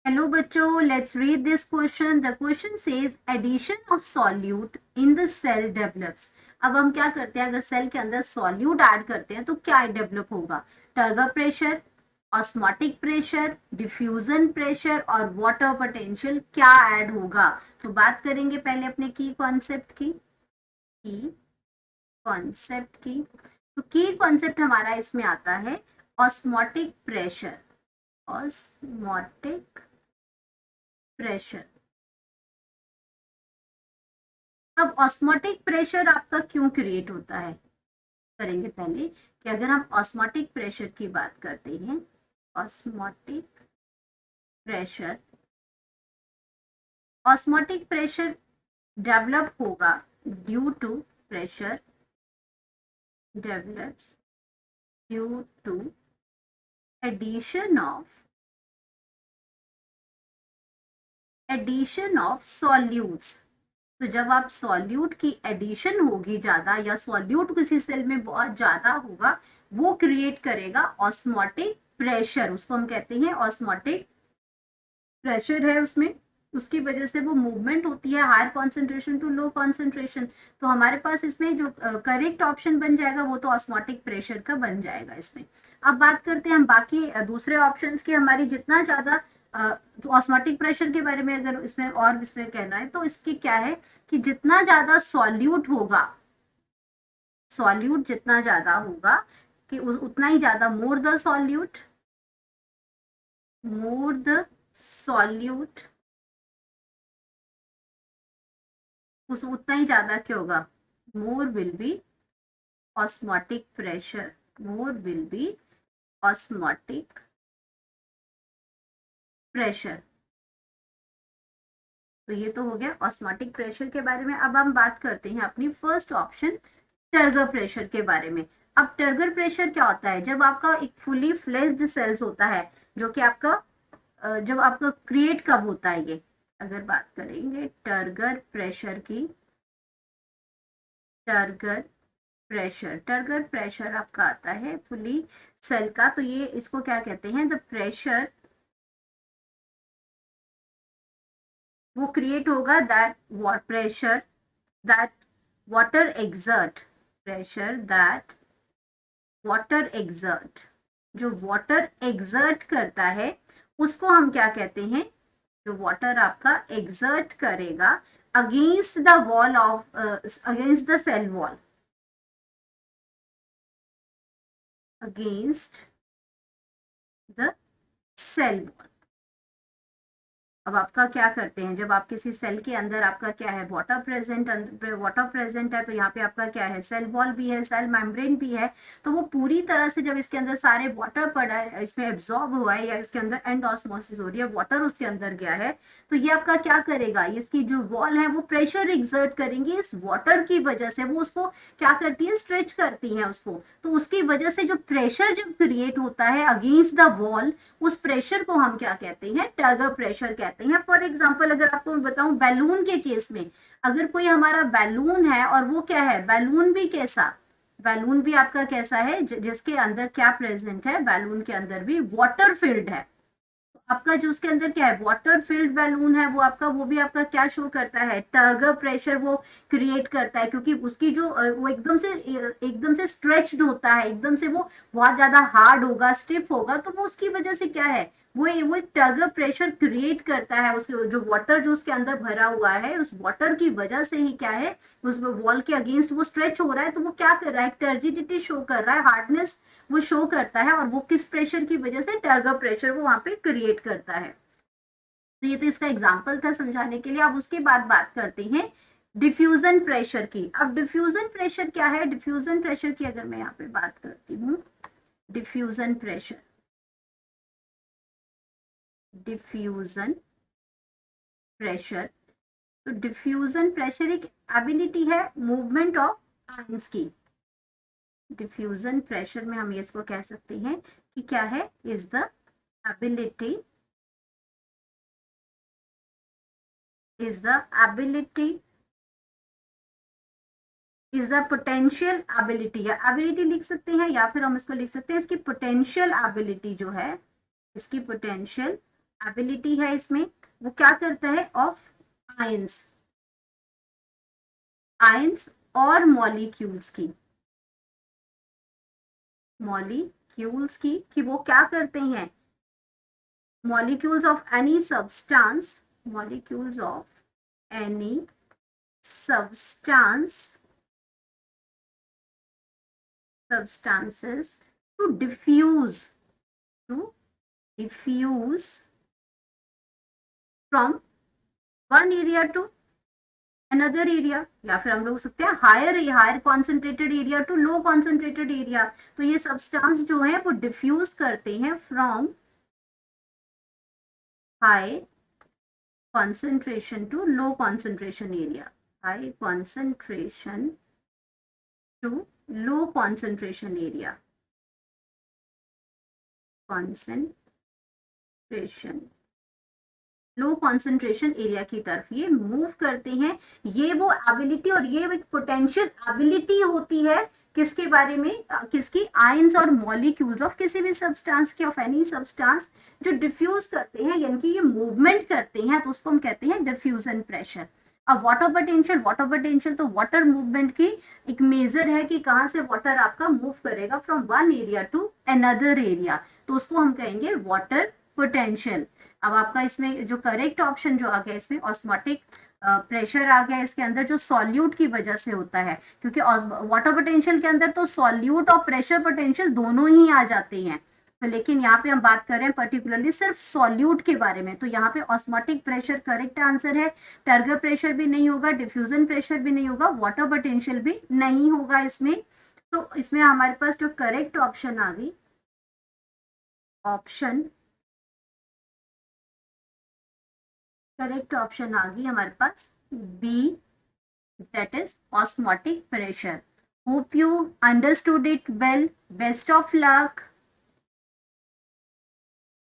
Hello बच्चों, let's read this question. The question says addition of solute in the cell develops. अब हम क्या करते हैं, अगर सेल के अंदर सॉल्यूट ऐड करते हैं तो क्या डेवलप होगा? Turgor pressure, osmotic pressure, diffusion pressure और वाटर पोटेंशियल क्या ऐड होगा? तो बात करेंगे पहले अपने की कॉन्सेप्ट की। तो की कॉन्सेप्ट हमारा इसमें आता है ऑस्मोटिक प्रेशर। Osmotic pressure. अब ऑस्मोटिक प्रेशर आपका क्यों क्रिएट होता है, करेंगे पहले कि अगर हम ऑस्मोटिक प्रेशर की बात करते हैं, osmotic pressure, osmotic pressure develop होगा due to pressure develops due to addition of solutes. तो जब आप सॉल्यूट की एडिशन होगी ज्यादा, या सॉल्यूट किसी सेल में बहुत ज्यादा होगा, वो क्रिएट करेगा ऑस्मोटिक प्रेशर। उसको हम कहते हैं ऑस्मोटिक प्रेशर है उसमें। उसकी वजह से वो मूवमेंट होती है higher concentration to low concentration. तो हमारे पास इसमें जो करेक्ट ऑप्शन बन जाएगा वो तो ऑस्मोटिक प्रेशर का बन जाएगा इसमें। अब बात करते हैं हम बाकी दूसरे ऑप्शंस की। हमारी जितना ज्यादा तो ऑस्मोटिक प्रेशर के बारे में अगर इसमें और इसमें कहना है तो इसकी क्या है कि जितना ज्यादा सॉल्यूट होगा, सॉल्यूट जितना ज्यादा होगा कि उतना ही ज्यादा, मोर द सॉल्यूट, उस उतना ही ज्यादा क्या होगा, more will be osmotic pressure, more will be osmotic pressure. तो ये तो हो गया ऑस्मोटिक प्रेशर के बारे में। अब हम बात करते हैं अपनी फर्स्ट ऑप्शन टर्गर प्रेशर के बारे में। अब टर्गर प्रेशर क्या होता है? जब आपका एक फुली फ्लेज्ड सेल्स होता है, जो कि आपका जब आपका क्रिएट कब होता है ये, अगर बात करेंगे टर्गर प्रेशर की, टर्गर प्रेशर आपका आता है फुली सेल का। तो ये इसको क्या कहते हैं, द प्रेशर वो क्रिएट होगा that pressure that water exert, pressure that water exert, जो वाटर एग्जर्ट करता है उसको हम क्या कहते हैं, जो वाटर आपका एग्जर्ट करेगा against the wall of against the cell wall, against the cell wall. अब आपका क्या करते हैं, जब आप किसी सेल के अंदर आपका क्या है, वाटर प्रेजेंट है, तो यहाँ पे आपका क्या है, सेल वॉल भी है, सेल मेम्ब्रेन भी है। तो वो पूरी तरह से जब इसके अंदर सारे वाटर पड़ा है, इसमें एब्जॉर्ब हुआ है, या इसके अंदर एंड ऑस्मोसिस हो रही है, वाटर उसके अंदर गया है, तो ये आपका क्या करेगा, इसकी जो वॉल है वो प्रेशर एग्जर्ट करेंगी इस वाटर की वजह से। वो उसको क्या करती है, स्ट्रेच करती है उसको। तो उसकी वजह से जो प्रेशर जब क्रिएट होता है अगेंस्ट द वॉल, उस प्रेशर को हम क्या कहते हैं, टर्गर प्रेशर कहते हैं। फॉर एग्जांपल अगर आपको मैं बताऊं बैलून के केस में, अगर कोई हमारा बैलून है और वो क्या है, बैलून भी कैसा, बैलून भी आपका कैसा है, जिसके अंदर क्या प्रेजेंट है, बैलून के अंदर भी वाटर फिल्ड है। आपका जो उसके अंदर क्या है, वाटर फिल्ड बैलून है, वो आपका, वो भी आपका क्या शो करता है, टर्गर प्रेशर वो क्रिएट करता है। क्योंकि उसकी जो वो एकदम से स्ट्रेच्ड होता है, एकदम से वो बहुत ज्यादा हार्ड होगा, स्टिफ होगा, तो वो उसकी वजह से क्या है, वो एक टर्गर प्रेशर क्रिएट करता है। उसके जो वाटर जो उसके अंदर भरा हुआ है, उस वाटर की वजह से ही क्या है, उस वॉल के अगेंस्ट वो स्ट्रेच हो रहा है, तो वो क्या कर रहा है, टर्जिडिटी शो कर रहा है, हार्डनेस वो शो करता है। और वो किस प्रेशर की वजह से, टर्गर प्रेशर वो वहां पे क्रिएट करता है। तो ये तो इसका एग्जाम्पल था समझाने के लिए। अब उसके बाद बात करते हैं डिफ्यूजन प्रेशर की। अब डिफ्यूजन प्रेशर क्या है, डिफ्यूजन प्रेशर की अगर मैं यहाँ पे बात करती हूँ, डिफ्यूजन प्रेशर, डिफ्यूजन प्रेशर, तो डिफ्यूजन प्रेशर एक एबिलिटी है मूवमेंट ऑफ आयंस की। डिफ्यूजन प्रेशर में हम इसको कह सकते हैं कि क्या है, is the ability, is the ability is the potential ability, या ability लिख सकते हैं, या फिर हम इसको लिख सकते हैं इसकी पोटेंशियल एबिलिटी जो है, इसकी पोटेंशियल एबिलिटी है इसमें, वो क्या करता है, ऑफ आयंस, आयंस और मॉलिक्यूल्स की, मॉलिक्यूल्स की, कि वो क्या करते हैं, molecules of any substance, molecules of any substance, substances to diffuse, to diffuse from one area to another area, या फिर हम लोग सकते हैं higher concentrated area to low concentrated area. तो ये सब्सटेंस जो है वो डिफ्यूज करते हैं from high concentration to low concentration area, high concentration to low concentration area, concentration low concentration area की तरफ ये मूव करते हैं। ये वो एबिलिटी और ये एक पोटेंशियल एबिलिटी होती है किसके बारे में, किसकी, आयंस और मॉलिक्यूल्स ऑफ किसी भी सब्सटेंस के, ऑफ एनी सब्सटेंस जो डिफ्यूज करते हैं, यानी कि ये मूवमेंट करते हैं, तो उसको हम कहते हैं डिफ्यूजन प्रेशर। अब वाटर पोटेंशियल तो वाटर मूवमेंट की एक मेजर है कि कहाँ से वाटर आपका मूव करेगा from one area to another area, तो उसको हम कहेंगे वाटर पोटेंशियल। अब आपका इसमें जो करेक्ट ऑप्शन जो आ गया इसमें ऑस्मोटिक प्रेशर आ गया इसके अंदर, जो सॉल्यूट की वजह से होता है, क्योंकि वाटर पोटेंशियल के अंदर तो सॉल्यूट और प्रेशर पोटेंशियल दोनों ही आ जाते हैं, तो लेकिन यहाँ पे हम बात कर रहे हैं पर्टिकुलरली सिर्फ सॉल्यूट के बारे में, तो यहाँ पे ऑस्मोटिक प्रेशर करेक्ट आंसर है। टर्गर प्रेशर भी नहीं होगा, डिफ्यूजन प्रेशर भी नहीं होगा, वाटर पोटेंशियल भी नहीं होगा इसमें। तो इसमें हमारे पास जो करेक्ट ऑप्शन आ गई, करेक्ट ऑप्शन आ गई हमारे पास B, that is osmotic pressure. Hope you understood it well. Best of luck.